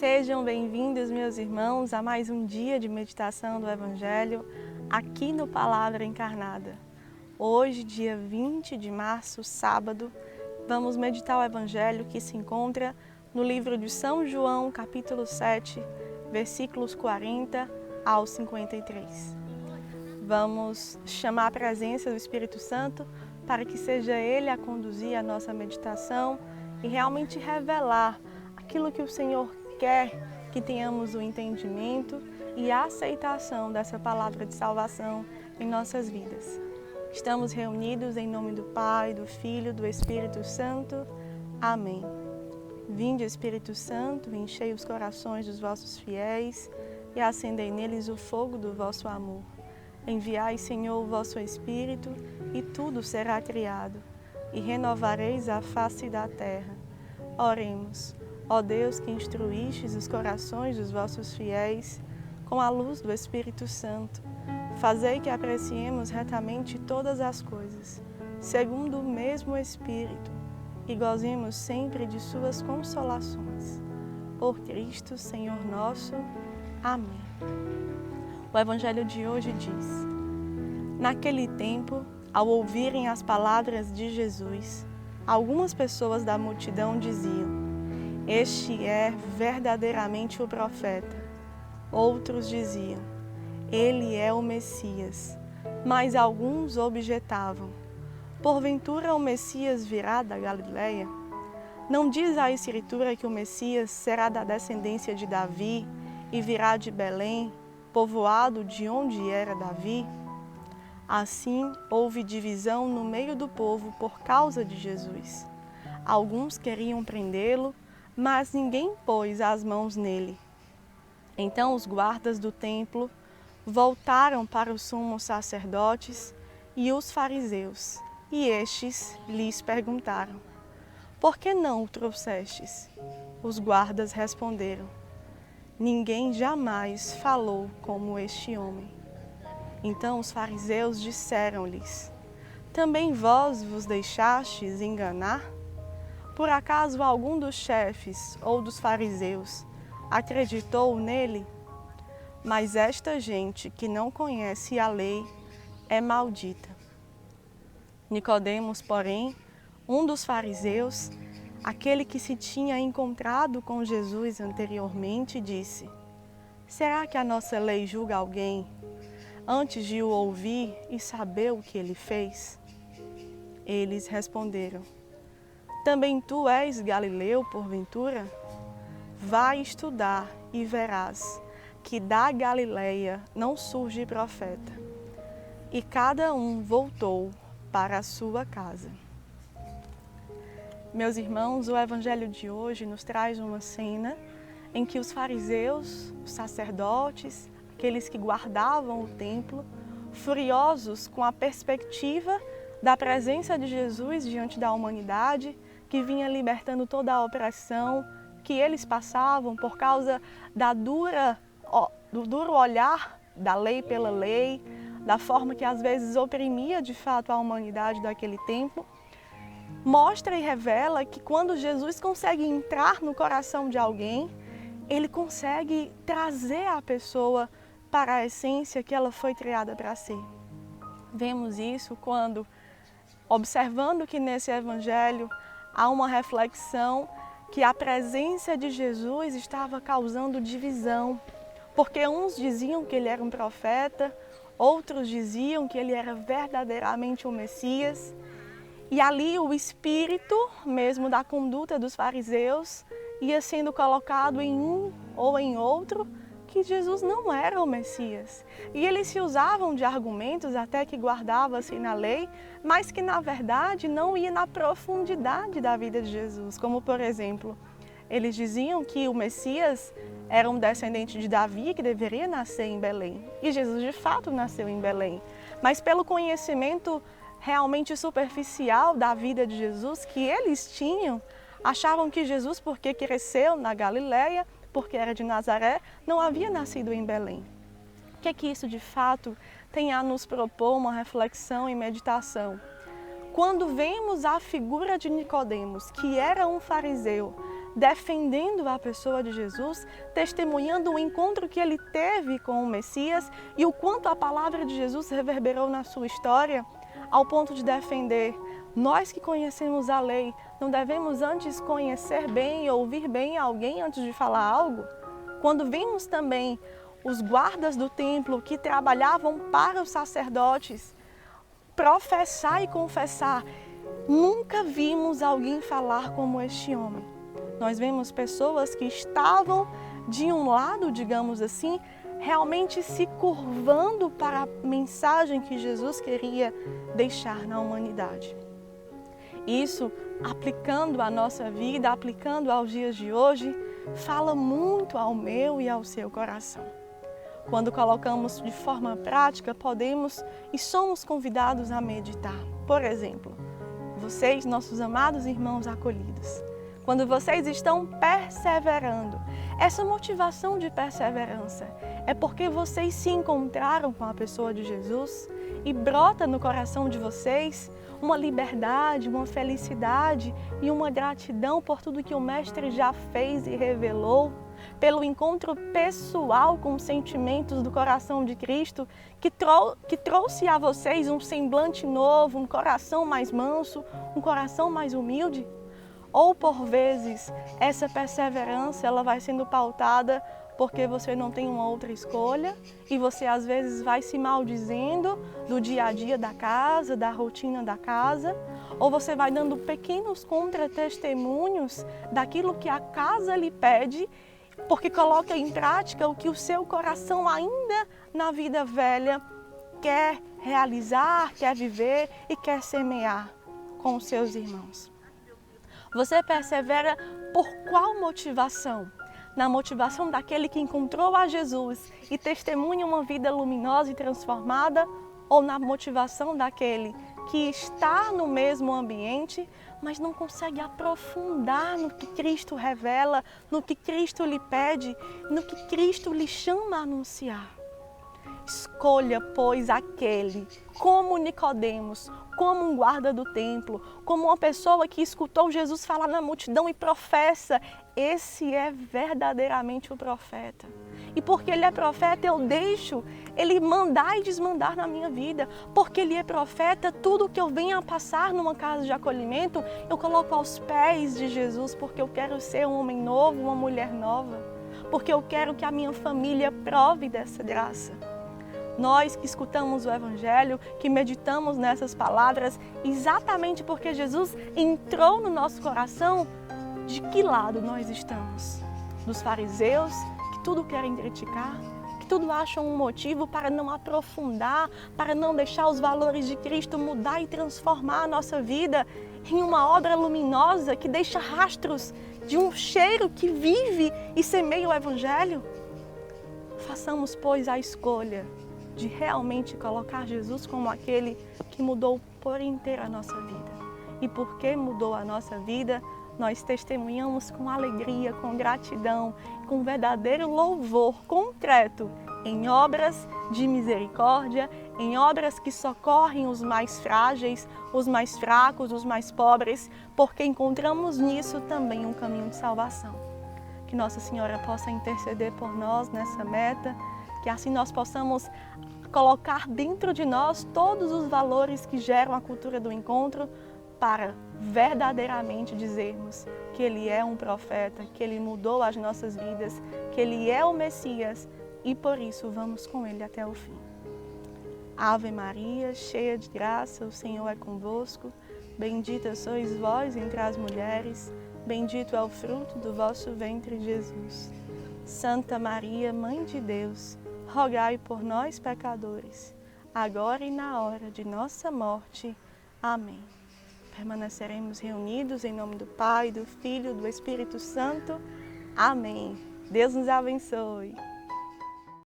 Sejam bem-vindos, meus irmãos, a mais um dia de meditação do Evangelho aqui no Palavra Encarnada. Hoje, dia 20 de março, sábado, vamos meditar o Evangelho que se encontra no livro de São João, capítulo 7, versículos 40 ao 53. Vamos chamar a presença do Espírito Santo para que seja Ele a conduzir a nossa meditação e realmente revelar aquilo que o Senhor quer que tenhamos o entendimento e a aceitação dessa palavra de salvação em nossas vidas. Estamos reunidos em nome do Pai, do Filho e do Espírito Santo. Amém. Vinde, Espírito Santo, enchei os corações dos vossos fiéis e acendei neles o fogo do vosso amor. Enviai, Senhor, o vosso Espírito, e tudo será criado, e renovareis a face da terra. Oremos. Ó Deus, que instruístes os corações dos vossos fiéis com a luz do Espírito Santo, fazei que apreciemos retamente todas as coisas, segundo o mesmo Espírito, e gozemos sempre de suas consolações. Por Cristo, Senhor nosso. Amém. O Evangelho de hoje diz: Naquele tempo, ao ouvirem as palavras de Jesus, algumas pessoas da multidão diziam: Este é verdadeiramente o profeta. Outros diziam: Ele é o Messias. Mas alguns objetavam: Porventura o Messias virá da Galileia? Não diz a Escritura que o Messias será da descendência de Davi e virá de Belém, povoado de onde era Davi? Assim, houve divisão no meio do povo por causa de Jesus. Alguns queriam prendê-lo, mas ninguém pôs as mãos nele. Então os guardas do templo voltaram para os sumos sacerdotes e os fariseus, e estes lhes perguntaram: Por que não o trouxestes? Os guardas responderam: Ninguém jamais falou como este homem. Então os fariseus disseram-lhes: Também vós vos deixastes enganar? Por acaso algum dos chefes ou dos fariseus acreditou nele? Mas esta gente que não conhece a lei é maldita. Nicodemos, porém, um dos fariseus, aquele que se tinha encontrado com Jesus anteriormente, disse: Será que a nossa lei julga alguém antes de o ouvir e saber o que ele fez? Eles responderam: Também tu és Galileu, porventura? Vai estudar e verás que da Galileia não surge profeta. E cada um voltou para a sua casa. Meus irmãos, o Evangelho de hoje nos traz uma cena em que os fariseus, os sacerdotes, aqueles que guardavam o templo, furiosos com a perspectiva da presença de Jesus diante da humanidade, que vinha libertando toda a opressão que eles passavam por causa do duro olhar da lei pela lei, da forma que às vezes oprimia de fato a humanidade daquele tempo, mostra e revela que quando Jesus consegue entrar no coração de alguém, ele consegue trazer a pessoa para a essência que ela foi criada para ser. Vemos isso quando, observando que nesse Evangelho há uma reflexão que a presença de Jesus estava causando divisão, porque uns diziam que ele era um profeta, outros diziam que ele era verdadeiramente o Messias, e ali o espírito mesmo da conduta dos fariseus ia sendo colocado em um ou em outro, que Jesus não era o Messias. E eles se usavam de argumentos até que guardava-se na lei, mas que na verdade não ia na profundidade da vida de Jesus. Como por exemplo, eles diziam que o Messias era um descendente de Davi que deveria nascer em Belém. E Jesus de fato nasceu em Belém. Mas pelo conhecimento realmente superficial da vida de Jesus que eles tinham, achavam que Jesus, porque cresceu na Galileia, porque era de Nazaré, não havia nascido em Belém. O que é que isso de fato tem a nos propor uma reflexão e meditação? Quando vemos a figura de Nicodemos, que era um fariseu, defendendo a pessoa de Jesus, testemunhando o encontro que ele teve com o Messias e o quanto a palavra de Jesus reverberou na sua história, ao ponto de defender. Nós que conhecemos a lei, não devemos antes conhecer bem e ouvir bem alguém antes de falar algo? Quando vimos também os guardas do templo que trabalhavam para os sacerdotes professar e confessar, nunca vimos alguém falar como este homem. Nós vemos pessoas que estavam de um lado, digamos assim, realmente se curvando para a mensagem que Jesus queria deixar na humanidade. Isso, aplicando à nossa vida, aplicando aos dias de hoje, fala muito ao meu e ao seu coração. Quando colocamos de forma prática, podemos e somos convidados a meditar. Por exemplo, vocês, nossos amados irmãos acolhidos, quando vocês estão perseverando, essa motivação de perseverança é porque vocês se encontraram com a pessoa de Jesus e brota no coração de vocês uma liberdade, uma felicidade e uma gratidão por tudo que o Mestre já fez e revelou, pelo encontro pessoal com os sentimentos do coração de Cristo, que trouxe a vocês um semblante novo, um coração mais manso, um coração mais humilde. Ou por vezes, essa perseverança ela vai sendo pautada porque você não tem uma outra escolha e você às vezes vai se maldizendo do dia a dia da casa, da rotina da casa, ou você vai dando pequenos contra-testemunhos daquilo que a casa lhe pede, porque coloca em prática o que o seu coração ainda na vida velha quer realizar, quer viver e quer semear com os seus irmãos. Você persevera por qual motivação? Na motivação daquele que encontrou a Jesus e testemunha uma vida luminosa e transformada, ou na motivação daquele que está no mesmo ambiente, mas não consegue aprofundar no que Cristo revela, no que Cristo lhe pede, no que Cristo lhe chama a anunciar? Escolha, pois, aquele, como Nicodemos, como um guarda do templo, como uma pessoa que escutou Jesus falar na multidão e professa: esse é verdadeiramente o profeta. E porque ele é profeta, eu deixo ele mandar e desmandar na minha vida. Porque ele é profeta, tudo que eu venha a passar numa casa de acolhimento, eu coloco aos pés de Jesus, porque eu quero ser um homem novo, uma mulher nova. Porque eu quero que a minha família prove dessa graça. Nós que escutamos o Evangelho, que meditamos nessas palavras, exatamente porque Jesus entrou no nosso coração, de que lado nós estamos? Dos fariseus, que tudo querem criticar, que tudo acham um motivo para não aprofundar, para não deixar os valores de Cristo mudar e transformar a nossa vida em uma obra luminosa que deixa rastros de um cheiro que vive e semeia o Evangelho? Façamos, pois, a escolha de realmente colocar Jesus como aquele que mudou por inteiro a nossa vida. E porque mudou a nossa vida, nós testemunhamos com alegria, com gratidão, com verdadeiro louvor concreto em obras de misericórdia, em obras que socorrem os mais frágeis, os mais fracos, os mais pobres, porque encontramos nisso também um caminho de salvação. Que Nossa Senhora possa interceder por nós nessa meta, que assim nós possamos colocar dentro de nós todos os valores que geram a cultura do encontro para verdadeiramente dizermos que Ele é um profeta, que Ele mudou as nossas vidas, que Ele é o Messias e por isso vamos com Ele até o fim. Ave Maria, cheia de graça, o Senhor é convosco. Bendita sois vós entre as mulheres, bendito é o fruto do vosso ventre, Jesus. Santa Maria, Mãe de Deus, rogai por nós, pecadores, agora e na hora de nossa morte. Amém. Permaneceremos reunidos em nome do Pai, do Filho e do Espírito Santo. Amém. Deus nos abençoe.